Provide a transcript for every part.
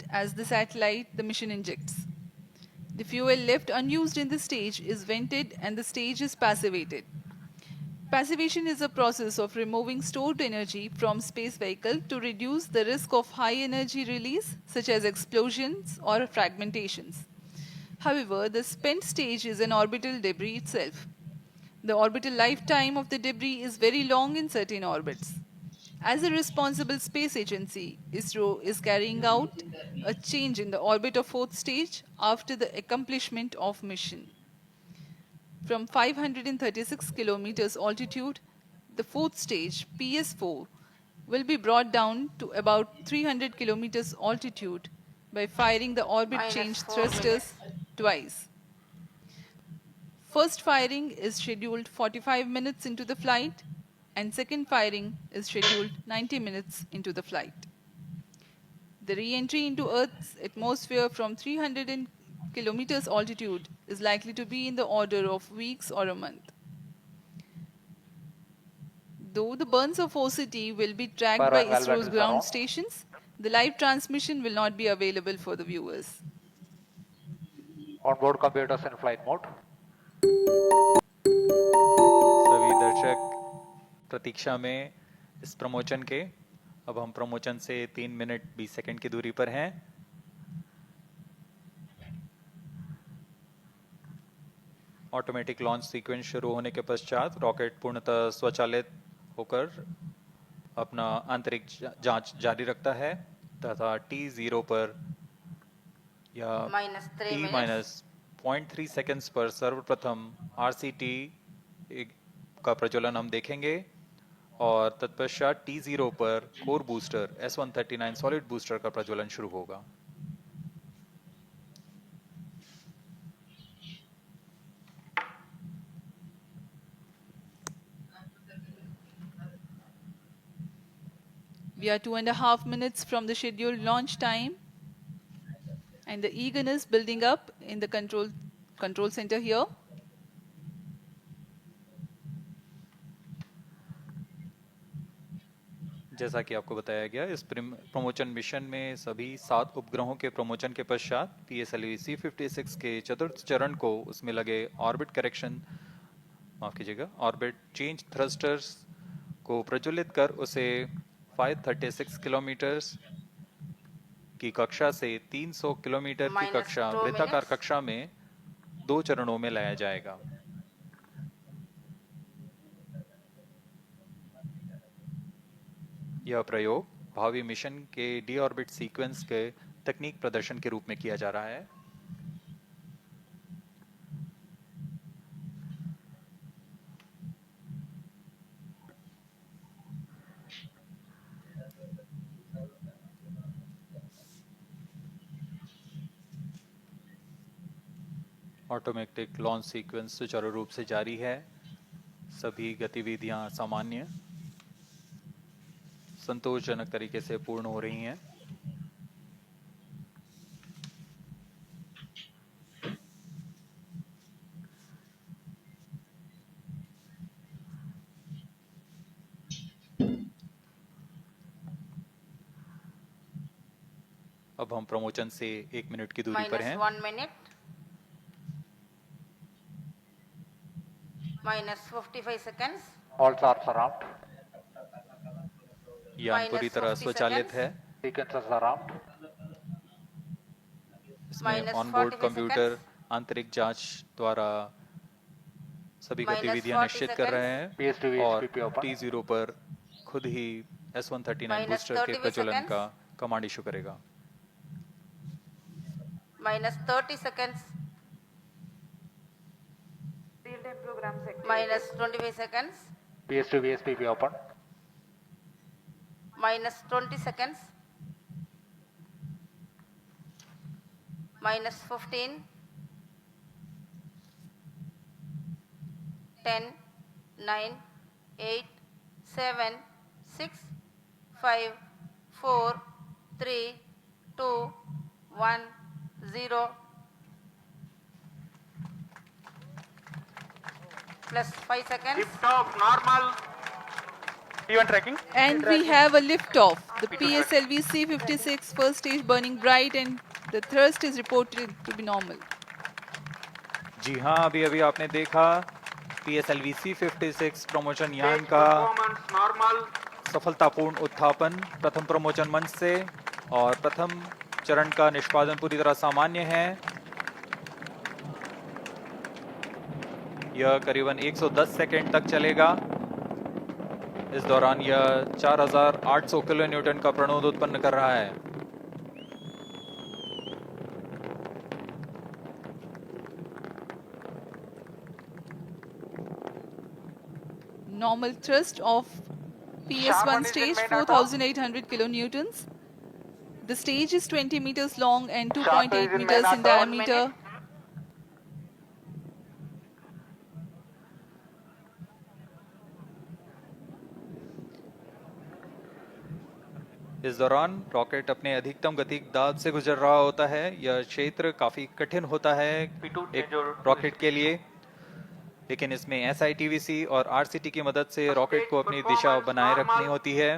as the satellite the mission injects. The fuel left unused in the stage is vented and the stage is passivated. Passivation is a process of removing stored energy from space vehicle to reduce the risk of high energy release such as explosions or fragmentations. However, the spent stage is an orbital debris itself. The orbital lifetime of the debris is very long in certain orbits. As a responsible space agency, ISRO is carrying out a change in the orbit of fourth stage after the accomplishment of mission. From 536 kilometers altitude, the fourth stage, PS4, will be brought down to about 300 kilometers altitude by firing the orbit change thrusters twice. First firing is scheduled 45 minutes into the flight and second firing is scheduled 90 minutes into the flight. The re-entry into Earth's atmosphere from 300 kilometers altitude is likely to be in the order of weeks or a month. Though the burns of OCT will be tracked by ISRO's ground stations, the live transmission will not be available for the viewers. On-board computers in flight mode. सभी दर्शक प्रतीक्षा में इस प्रमोचन के। अब हम प्रमोचन से 3 minute 20 second की दूरी पर हैं। ऑटोमेटिक लॉन्च सीक्वेंस शुरू होने के पश्चात रॉकेट पूर्णतः स्वचालित होकर अपना आंतरिक जांच जारी रखता है तथा T0 पर या T-0.3 सेकंड्स पर सर्वप्रथम RCT का प्रज्वलन हम देखेंगे और तत्पश्चात T0 पर core booster S139 solid booster का प्रज्वलन शुरू होगा। We are 2.5 minutes from the scheduled launch time and the eagerness building up in the control center here. जैसा कि आपको बताया गया, इस प्रमोचन मिशन में सभी 7 उपग्रहों के प्रमोचन के पश्चात PSLV C56 के चतुर्थ चरण को उसमें लगे ऑर्बिट करेक्शन माफ कीजिएगा ऑर्बिट चेंज थ्रस्टर्स को प्रज्वलित कर उसे 536 किलोमीटर की कक्षा से 300 किलोमीटर की कक्षा वृत्ताकार कक्षा में 2 चरणों में लाया जाएगा। यह प्रयोग भावी मिशन के डी ऑर्बिट सीक्वेंस के तकनीक प्रदर्शन के रूप में किया जा रहा है। ऑटोमेटिक लॉन्च सीक्वेंस सुचारू रूप से जारी है। सभी गतिविधियां सामान्य संतोषजनक तरीके से पूर्ण हो रही हैं। अब हम प्रमोचन से 1 मिनट की दूरी पर हैं। -1 minute, -55 seconds. All charts around. यान पूरी तरह स्वचालित है। Sequences around. इसमें ऑनबोर्ड कंप्यूटर आंतरिक जांच द्वारा सभी गतिविधियां निश्चित कर रहे हैं और T0 पर खुद ही S139 बूस्टर के प्रज्वलन का कमांड इशू करेगा। -30 seconds. Real-time program sector. -25 seconds. PS2 VSPP open. -20 seconds. -15. 10, 9, 8, 7, 6, 5, 4, 3, 2, 1, 0. +5 seconds. Lift off normal. P1 tracking. And we have a liftoff. The PSLV C56 first stage burning bright and the thrust is reported to be normal. जी हाँ, अभी अभी आपने देखा PSLV C56 promotion यान का Performance normal. सफलतापूर्ण उत्थापन प्रथम प्रमोचन मंच से और प्रथम चरण का निष्पादन पूरी तरह सामान्य है। यह करीबन 110 सेकंड तक चलेगा। इस दौरान यह 4800 किलो न्यूटन का प्रणोद उत्पन्न कर रहा है। Normal thrust of PS1 stage 4800 kilonewtons. The stage is 20 meters long and 2.8 meters in diameter. इस दौरान रॉकेट अपने अधिकतम गतिक दाब से गुजर रहा होता है। यह क्षेत्र काफी कठिन होता है एक रॉकेट के लिए, लेकिन इसमें SITVC और RCT की मदद से रॉकेट को अपनी दिशा बनाए रखनी होती है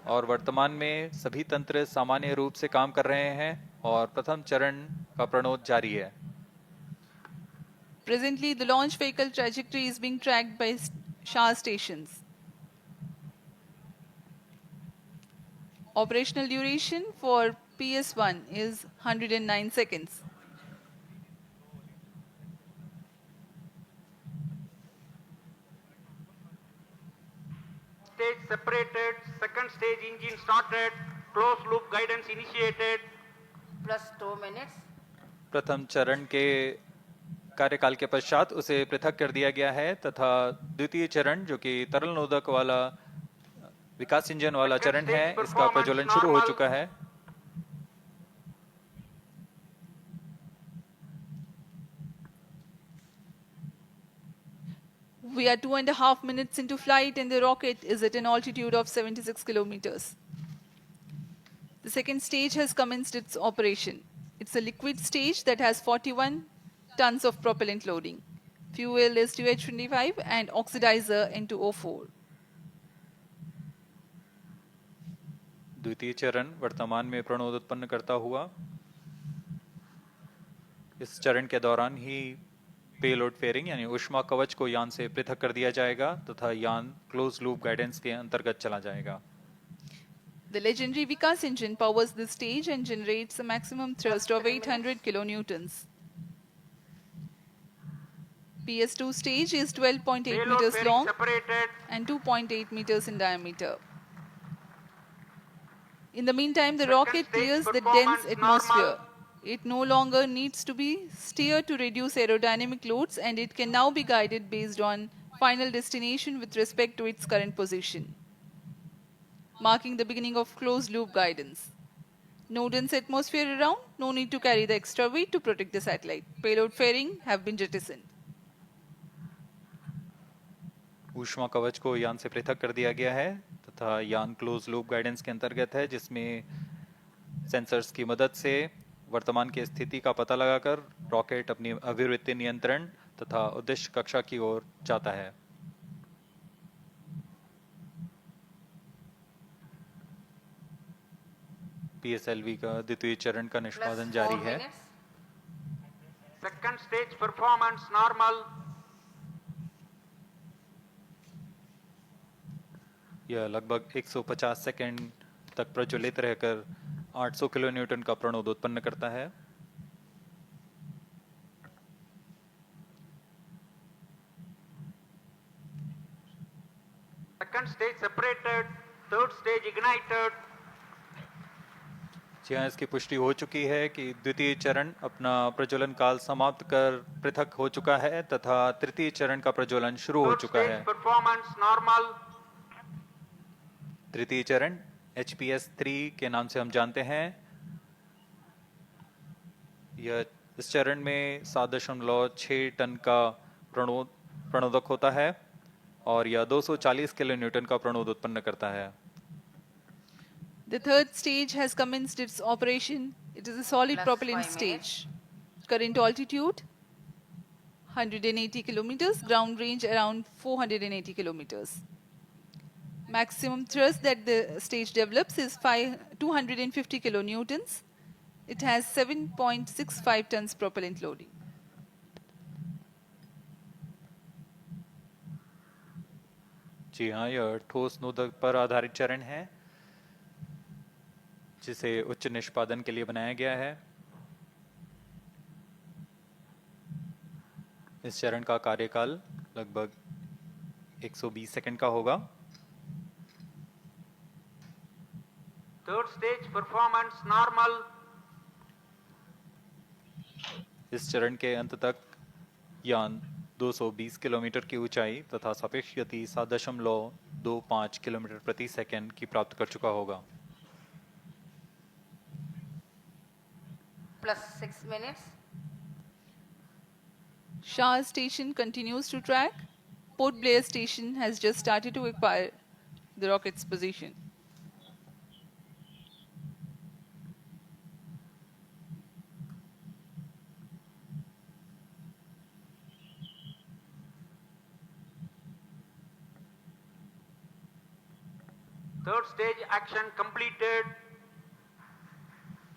और वर्तमान में सभी तंत्र सामान्य रूप से काम कर रहे हैं और प्रथम चरण का प्रणोद जारी है। Presently, the launch vehicle trajectory is being tracked by SHAR stations. Operational duration for PS1 is 109 seconds. Stage separated. Second stage engine started. Closed loop guidance initiated. Plus 2 minutes. प्रथम चरण के कार्यकाल के पश्चात उसे पृथक कर दिया गया है तथा द्वितीय चरण जो कि तरल नोदक वाला विकास इंजन वाला चरण है, इसका प्रज्वलन शुरू हो चुका है। We are 2.5 minutes into flight and the rocket is at an altitude of 76 kilometers. The second stage has commenced its operation. It's a liquid stage that has 41 tons of propellant loading. Fuel is 2H25 and oxidizer N2O4. द्वितीय चरण वर्तमान में प्रणोद उत्पन्न करता हुआ इस चरण के दौरान ही पेलोड फेयरिंग यानी ऊष्मा कवच को यान से पृथक कर दिया जाएगा तथा यान क्लोज लूप गाइडेंस के अंतर्गत चला जाएगा। The legendary Vikas engine powers this stage and generates a maximum thrust of 800 kilonewtons. PS2 stage is 12.8 Payload meters fairing long separated. and 2.8 meters in diameter. In the meantime, the Second rocket stage clears the performance dense atmosphere. normal. It no longer needs to be steered to reduce aerodynamic loads and it can now be guided based on final destination with respect to its current position, marking the beginning of closed loop guidance. No dense atmosphere around, no need to carry the extra weight to protect the satellite. Payload fairing have been jettisoned. ऊष्मा कवच को यान से पृथक कर दिया गया है तथा यान क्लोज लूप गाइडेंस के अंतर्गत है, जिसमें सेंसर्स की मदद से वर्तमान की स्थिति का पता लगाकर रॉकेट अपनी अभिवृत्ति नियंत्रण तथा उद्देश्य कक्षा की ओर जाता है। PSLV का द्वितीय चरण का निष्पादन Plus जारी 4 है। minutes. Second stage performance normal. यह लगभग 150 सेकंड तक प्रज्वलित रहकर 800 किलो न्यूटन का प्रणोद उत्पन्न करता है। Second stage separated. Third stage ignited. जी हाँ, इसकी पुष्टि हो चुकी है कि द्वितीय चरण अपना प्रज्वलन काल समाप्त कर पृथक हो चुका है तथा तृतीय चरण का प्रज्वलन शुरू हो Third चुका stage है। performance normal. तृतीय चरण HPS 3 के नाम से हम जानते हैं। यह इस चरण में 7.6 टन का प्रणोदक होता है और यह 240 किलो न्यूटन का प्रणोद उत्पन्न करता है। The third stage has commenced its operation. It is a solid Plus propellant 5 stage. Current altitude 180 kilometers, ground range around 480 kilometers. Maximum thrust that the stage develops is 250 kilonewtons. It has 7.65 tons propellant loading. जी हाँ, यह ठोस नोदक पर आधारित चरण है जिसे उच्च निष्पादन के लिए बनाया गया है। इस चरण का कार्यकाल लगभग 120 सेकंड का होगा। Third stage performance normal. इस चरण के अंत तक यान 220 किलोमीटर की ऊंचाई तथा सापेक्ष गति 7.25 किलोमीटर प्रति सेकंड की प्राप्त कर चुका होगा। plus 6 minutes. Shah station continues to track. Port Blair station has just started to acquire the rocket's position. Third stage action completed.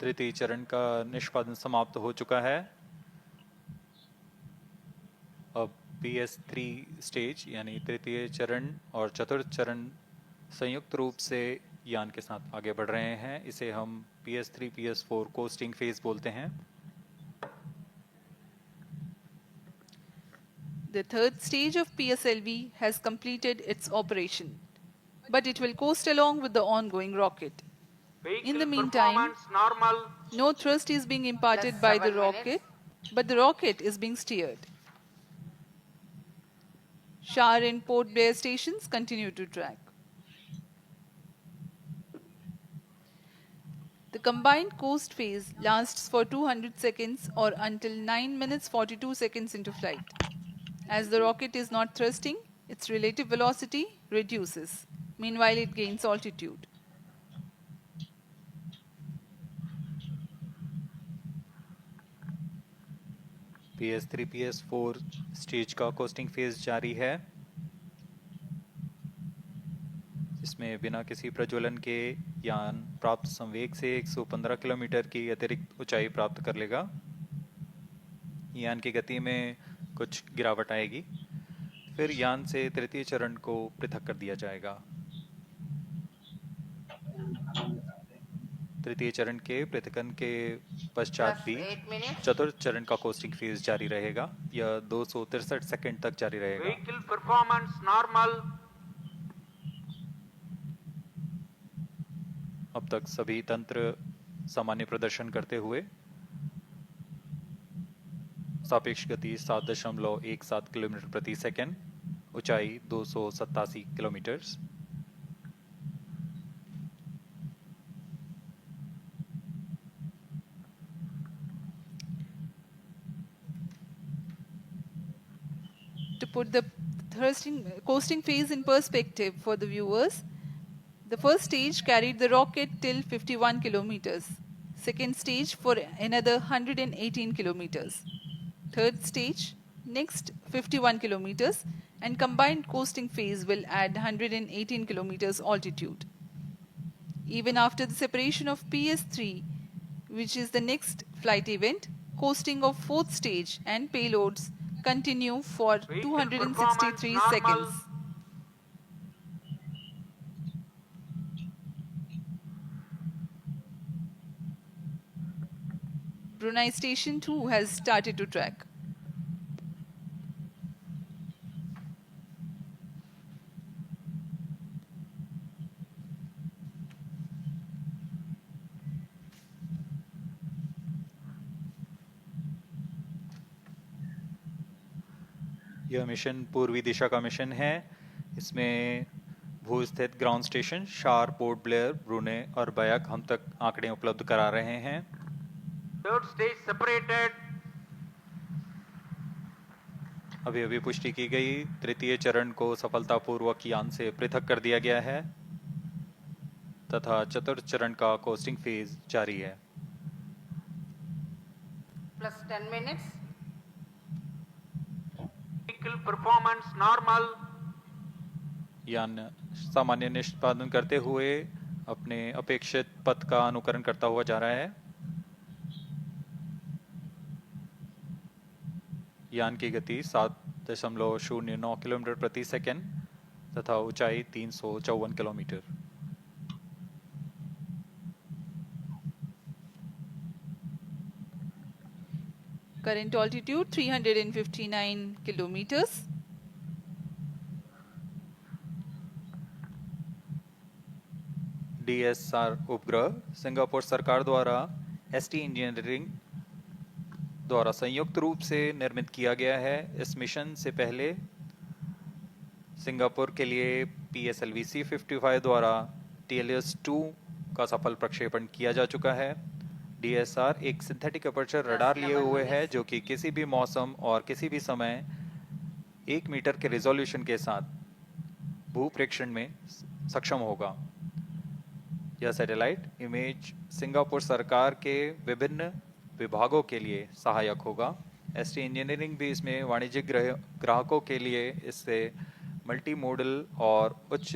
तृतीय चरण का निष्पादन समाप्त हो चुका है। अब PS3 स्टेज यानी तृतीय चरण और चतुर्थ चरण संयुक्त रूप से यान के साथ आगे बढ़ रहे हैं। इसे हम PS3 PS4 कोस्टिंग फेज बोलते हैं। The third stage of PSLV has completed its operation, but it will coast along with the ongoing rocket. Vehicle In the meantime, performance normal. No thrust is being imparted Plus by the 7 rocket, minutes. but the rocket is being steered. Shar and Port Blair stations continue to track. The combined coast phase lasts for 200 seconds or until 9 minutes 42 seconds into flight. As the rocket is not thrusting, its relative velocity reduces. Meanwhile, it gains altitude. PS3 PS4 stage का costing phase जारी है, जिसमें बिना किसी प्रज्वलन के यान प्राप्त संवेग से 115 किलोमीटर की अतिरिक्त ऊंचाई प्राप्त कर लेगा। यान की गति में कुछ गिरावट आएगी, फिर यान से तृतीय चरण को पृथक कर दिया जाएगा। तृतीय चरण के पृथकन के पश्चात Plus भी 8 minutes. चतुर्थ चरण का कोस्टिंग फेज जारी रहेगा। यह 263 सेकंड तक जारी रहेगा। Vehicle performance normal. अब तक सभी तंत्र सामान्य प्रदर्शन करते हुए सापेक्ष गति 7.17 किलोमीटर प्रति सेकंड, ऊंचाई 287 kilometre. To put the coasting phase in perspective for the viewers, the first stage carried the rocket till 51 kilometers. Second stage for another 118 kilometers. Third stage, next 51 kilometers, and combined coasting phase will add 118 kilometers altitude. Even after the separation of PS3, which is the next flight event, coasting of fourth stage and payloads continue for Vehicle 263 performance seconds. normal. Brunei Station 2 has started to track. यह mission पूर्वी दिशा का mission है। इसमें भू स्थित ground station शार, port Blair, ब्रूने और बयाक हम तक आंकड़े उपलब्ध करा रहे हैं। Third stage separated. अभी अभी पुष्टि की गई, तृतीय चरण को सफलतापूर्वक यान से पृथक कर दिया गया है तथा चतुर्थ चरण का कोस्टिंग फेज जारी है। Plus 10 minutes. Vehicle performance normal. यान सामान्य निष्पादन करते हुए अपने अपेक्षित पथ का अनुकरण करता हुआ जा रहा है। यान की गति 7.09 किलोमीटर प्रति सेकंड तथा ऊंचाई 354 kilometre. Current altitude 359 kilometers. DSR उपग्रह सिंगापुर सरकार द्वारा ST इंजीनियरिंग द्वारा संयुक्त रूप से निर्मित किया गया है। इस मिशन से पहले सिंगापुर के लिए PSLV C-55 द्वारा TLS-2 का सफल प्रक्षेपण किया जा चुका है। DSR एक सिंथेटिक अपर्चर रडार लिए हुए है जो कि किसी भी मौसम और किसी भी समय 1 मीटर के रिजोल्यूशन के साथ भूप्रेक्षण में सक्षम होगा। यह सैटेलाइट इमेज सिंगापुर सरकार के विभिन्न विभागों के लिए सहायक होगा। ST इंजीनियरिंग भी इसमें वाणिज्यिक ग्राहकों के लिए इससे मल्टी मॉडल और उच्च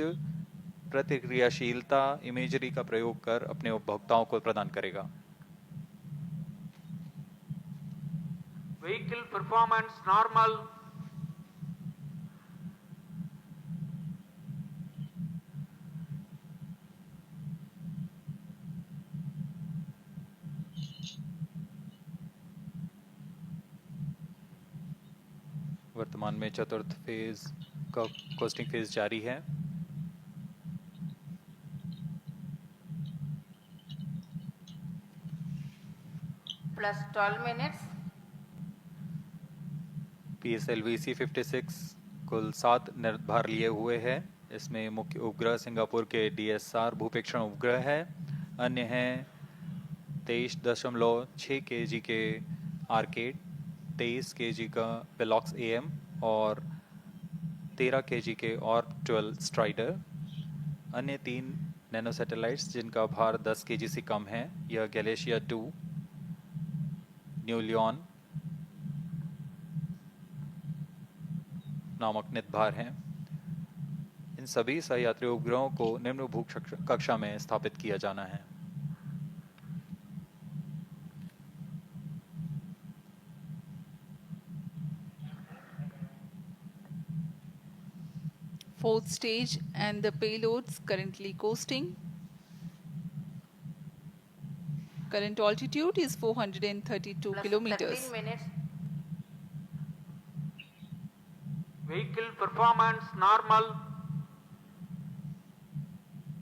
प्रतिक्रियाशीलता इमेजरी का प्रयोग कर अपने उपभोक्ताओं को प्रदान करेगा। Vehicle performance normal. वर्तमान में चतुर्थ फेज का कोस्टिंग फेज जारी है। plus 12 minutes. PSLV C-56 कुल 7 निर्धार लिए हुए है। इसमें मुख्य उपग्रह सिंगापुर के DSR भूपेक्षण उपग्रह है। अन्य हैं 23.6 kg के आर्केड, 23 kg का वेलॉक्स AM और 13 kg के ऑर्ब 12 स्ट्राइडर। अन्य 3 नैनो सैटेलाइट्स जिनका भार 10 kg से कम है, यह गैलेशिया 2, न्यू लियोन नामक नितभार हैं। इन सभी सहयात्री उपग्रहों को निम्न भू कक्षा में स्थापित किया जाना है। Fourth stage and the payloads currently coasting. Current altitude is 432 plus kilometers. 13 minutes. Vehicle performance normal.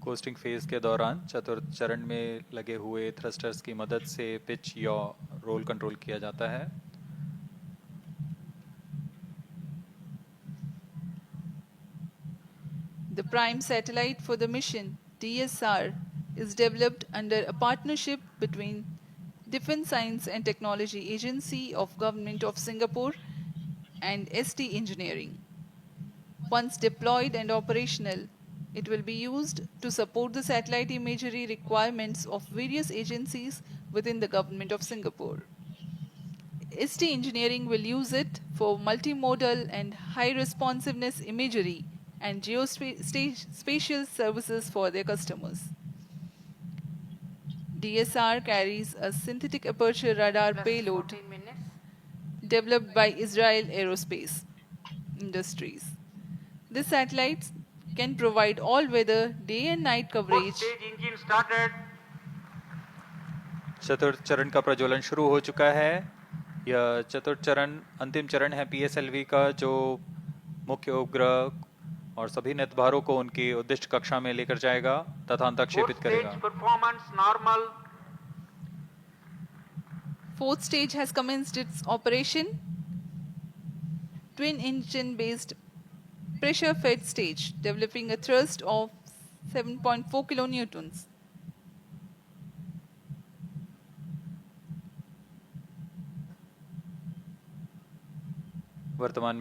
Costing phase के दौरान चतुर्थ चरण में लगे हुए थ्रस्टर्स की मदद से पिच या रोल कंट्रोल किया जाता है। The prime satellite for the mission, DSR, is developed under a partnership between Defence Science and Technology Agency of Government of Singapore and ST Engineering. Once deployed and operational, it will be used to support the satellite imagery requirements of various agencies within the Government of Singapore. ST Engineering will use it for multimodal and high responsiveness imagery and geospatial services for their customers. DSR carries a synthetic aperture radar Plus payload 14 minutes. developed by Israel Aerospace Industries. This satellite can provide all-weather day and night Fourth coverage. stage engine started. चतुर्थ चरण का प्रज्वलन शुरू हो चुका है। यह चतुर्थ चरण अंतिम चरण है PSLV का, जो मुख्य उपग्रह और सभी नितभारों को उनकी उद्दिष्ट कक्षा में लेकर जाएगा तथा अंतक्षेपित Fourth करेगा। stage performance normal. Fourth stage has commenced its operation. Twin engine based pressure fed stage developing a thrust of 7.4 kilonewtons. वर्तमान